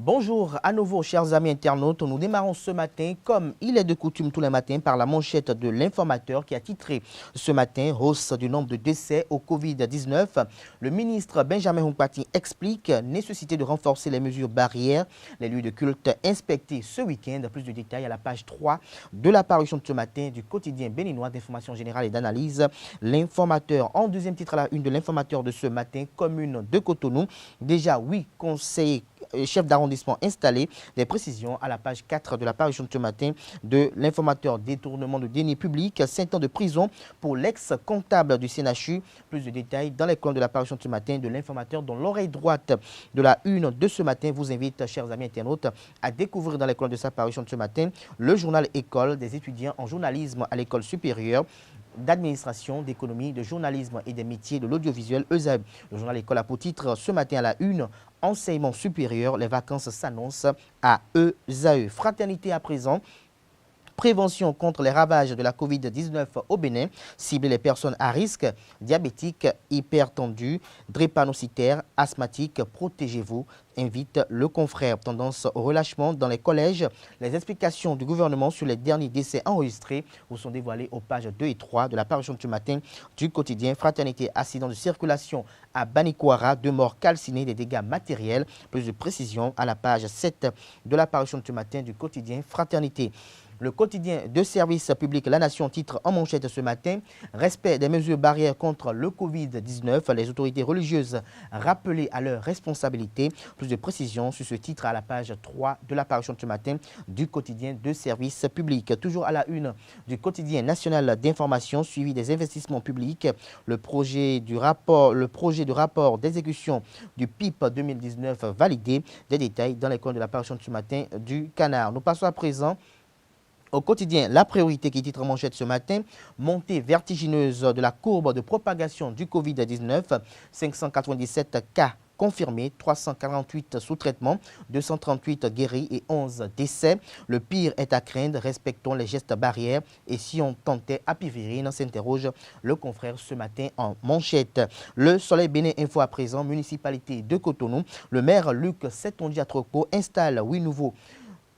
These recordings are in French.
Bonjour à nouveau chers amis internautes, nous démarrons ce matin comme il est de coutume tous les matins par la manchette de l'informateur qui a titré ce matin hausse du nombre de décès au Covid-19. Le ministre Benjamin Hunkpati explique nécessité de renforcer les mesures barrières, les lieux de culte inspectés ce week-end. Plus de détails à la page 3 de la parution de ce matin du quotidien béninois d'information générale et d'analyse. L'informateur en deuxième titre à la une de l'informateur de ce matin, commune de Cotonou. Déjà 8 conseillers chef d'arrondissement installé. Des précisions à la page 4 de la parution de ce matin de l'informateur détournement de deniers publics, 5 ans de prison pour l'ex-comptable du CNHU. Plus de détails dans les colonnes de la parution de ce matin de l'informateur dont l'oreille droite de la une de ce matin vous invite, chers amis internautes, à découvrir dans les colonnes de sa parution de ce matin le journal École des étudiants en journalisme à l'école supérieure d'administration, d'économie, de journalisme et des métiers de l'audiovisuel ESAE. Le journal École a pour titre ce matin à la une, enseignement supérieur, les vacances s'annoncent à ESAE. Fraternité à présent. Prévention contre les ravages de la Covid-19 au Bénin, cibler les personnes à risque, diabétiques, hypertendus, drépanocytaires, asthmatiques, protégez-vous, invite le confrère. Tendance au relâchement dans les collèges. Les explications du gouvernement sur les derniers décès enregistrés vous sont dévoilées aux pages 2 et 3 de la parution de ce matin du quotidien Fraternité. Accident de circulation à Banikwara, 2 morts calcinés, des dégâts matériels. Plus de précisions à la page 7 de la parution de ce matin du quotidien Fraternité. Le quotidien de service public La Nation titre en manchette ce matin « Respect des mesures barrières contre le Covid-19 ». Les autorités religieuses rappelées à leur responsabilité. Plus de précisions sur ce titre à la page 3 de la parution de ce matin du quotidien de service public. Toujours à la une du quotidien national d'information suivi des investissements publics. Le projet de rapport d'exécution du PIP 2019 validé. Des détails dans les colonnes de la parution de ce matin du Canard. Nous passons à présent au quotidien, la priorité qui titre en manchette ce matin, montée vertigineuse de la courbe de propagation du Covid-19, 597 cas confirmés, 348 sous traitement, 238 guéris et 11 décès. Le pire est à craindre, respectons les gestes barrières et si on tentait à Pivirine, s'interroge le confrère ce matin en manchette. Le Soleil Bénin Info à présent, municipalité de Cotonou, le maire Luc Setondia-Tropo installe 8 nouveaux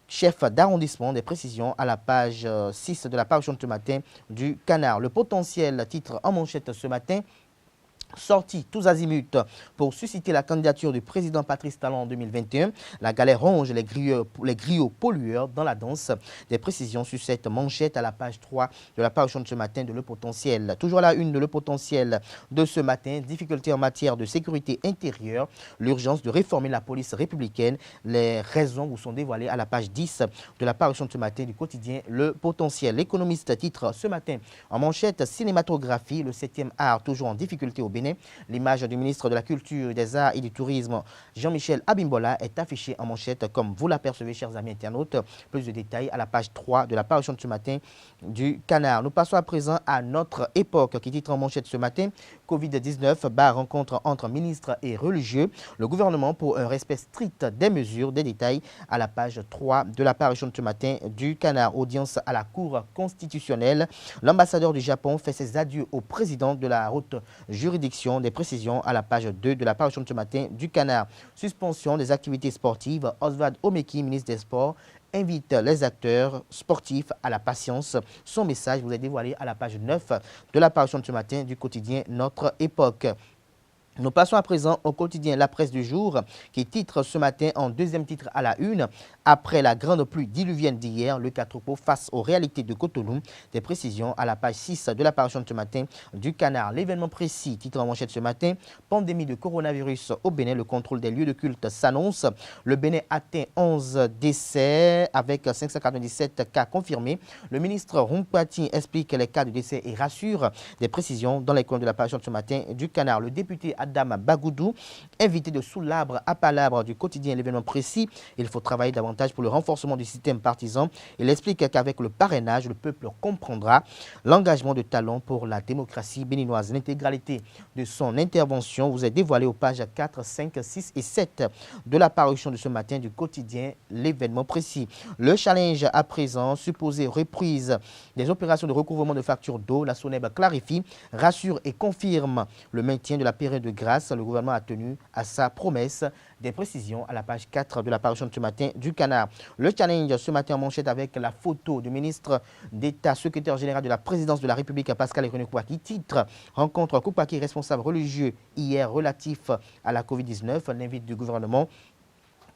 chef d'arrondissement. Des précisions à la page 6 de la parution de ce matin du Canard. Le potentiel titre en manchette ce matin. Sorti tous azimuts pour susciter la candidature du président Patrice Talon en 2021. La galère ronge les griots pollueurs dans la danse. Des précisions sur cette manchette à la page 3 de la parution de ce matin de Le Potentiel. Toujours à la une de Le Potentiel de ce matin. Difficultés en matière de sécurité intérieure. L'urgence de réformer la police républicaine. Les raisons vous sont dévoilées à la page 10 de la parution de ce matin du quotidien Le Potentiel. L'économiste titre ce matin en manchette cinématographie. Le 7e art toujours en difficulté au Bénin. L'image du ministre de la Culture, des Arts et du Tourisme, Jean-Michel Abimbola, est affichée en manchette comme vous l'apercevez, chers amis internautes. Plus de détails à la page 3 de la parution de ce matin du Canard. Nous passons à présent à Notre Époque qui titre en manchette ce matin Covid-19, rencontre entre ministres et religieux. Le gouvernement pour un respect strict des mesures. Des détails à la page 3 de la parution de ce matin du Canard. Audience à la Cour constitutionnelle. L'ambassadeur du Japon fait ses adieux au président de la haute juridiction. Des précisions à la page 2 de la parution de ce matin du Canard. Suspension des activités sportives. Oswald Omeki, ministre des Sports, invite les acteurs sportifs à la patience. Son message vous est dévoilé à la page 9 de la parution de ce matin du quotidien Notre Époque. Nous passons à présent au quotidien La Presse du Jour qui titre ce matin en deuxième titre à la une. Après la grande pluie diluvienne d'hier, le Catropo face aux réalités de Cotonou. Des précisions à la page 6 de la parution de ce matin du Canard. L'événement précis, titre en manchette ce matin, pandémie de coronavirus au Bénin, le contrôle des lieux de culte s'annonce. Le Bénin atteint 11 décès avec 597 cas confirmés. Le ministre Hunkpati explique les cas de décès et rassure. Des précisions dans les colonnes de la parution de ce matin du Canard. Le député Adam Bagoudou, invité de sous l'arbre à palabre du quotidien L'événement précis. Il faut travailler davantage pour le renforcement du système partisan. Il explique qu'avec le parrainage, le peuple comprendra l'engagement de Talon pour la démocratie béninoise. L'intégralité de son intervention vous est dévoilée aux pages 4, 5, 6 et 7 de la parution de ce matin du quotidien L'événement précis. Le challenge à présent, supposé reprise des opérations de recouvrement de factures d'eau. La SONEB clarifie, rassure et confirme le maintien de la période de grâce, le gouvernement a tenu à sa promesse. Des précisions à la page 4 de la parution de ce matin du Canard. Le challenge ce matin en manchette avec la photo du ministre d'État, secrétaire général de la présidence de la République, Pascal Econé Kouaki, titre « Rencontre Kouaki, responsable religieux hier relatif à la Covid-19 », l'invite du gouvernement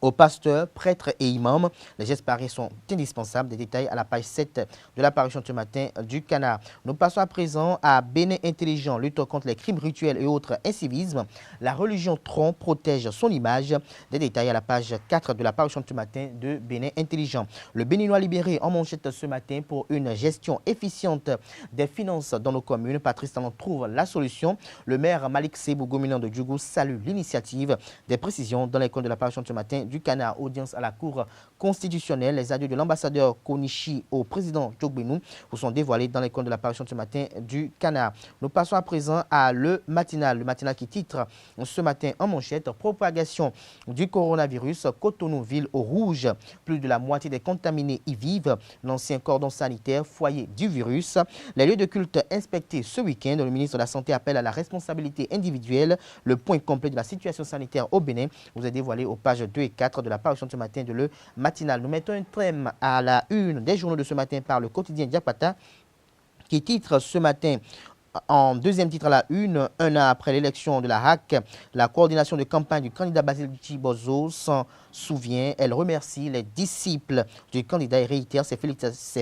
aux pasteurs, prêtres et imams. Les gestes pareils sont indispensables. Des détails à la page 7 de la parution de ce matin du Canard. Nous passons à présent à Bénin Intelligent, lutte contre les crimes rituels et autres incivismes. La religion trompe, protège son image. Des détails à la page 4 de la parution de ce matin de Bénin Intelligent. Le Béninois libéré en manchette ce matin pour une gestion efficiente des finances dans nos communes. Patrice Talon trouve la solution. Le maire Malik Sebou, gouverneur de Djougou, salue l'initiative. Des précisions dans les comptes de la parution de ce matin du Canard. Audience à la Cour constitutionnelle. Les adieux de l'ambassadeur Konichi au président Djogbenou vous sont dévoilés dans les comptes de la parution de ce matin du Canard. Nous passons à présent à le matinal qui titre ce matin en manchette « Propagation du coronavirus, Cotonou, ville au rouge. Plus de la moitié des contaminés y vivent. L'ancien cordon sanitaire, foyer du virus. Les lieux de culte inspectés ce week-end. Le ministre de la Santé appelle à la responsabilité individuelle. Le point complet de la situation sanitaire au Bénin vous est dévoilé aux pages 2 et 4 de la parution de ce matin de le matinal. Nous mettons un thème à la une des journaux de ce matin par le quotidien Diapata qui titre ce matin en deuxième titre à la une, un an après l'élection de la HAC, la coordination de campagne du candidat Basile Chibozo s'en souvient. Elle remercie les disciples du candidat et réitère ses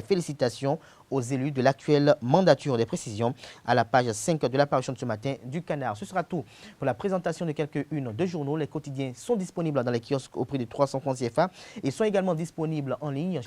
félicitations aux élus de l'actuelle mandature. Des précisions à la page 5 de la parution de ce matin du Canard. Ce sera tout pour la présentation de quelques-unes de journaux. Les quotidiens sont disponibles dans les kiosques au prix de 300 francs CFA et sont également disponibles en ligne.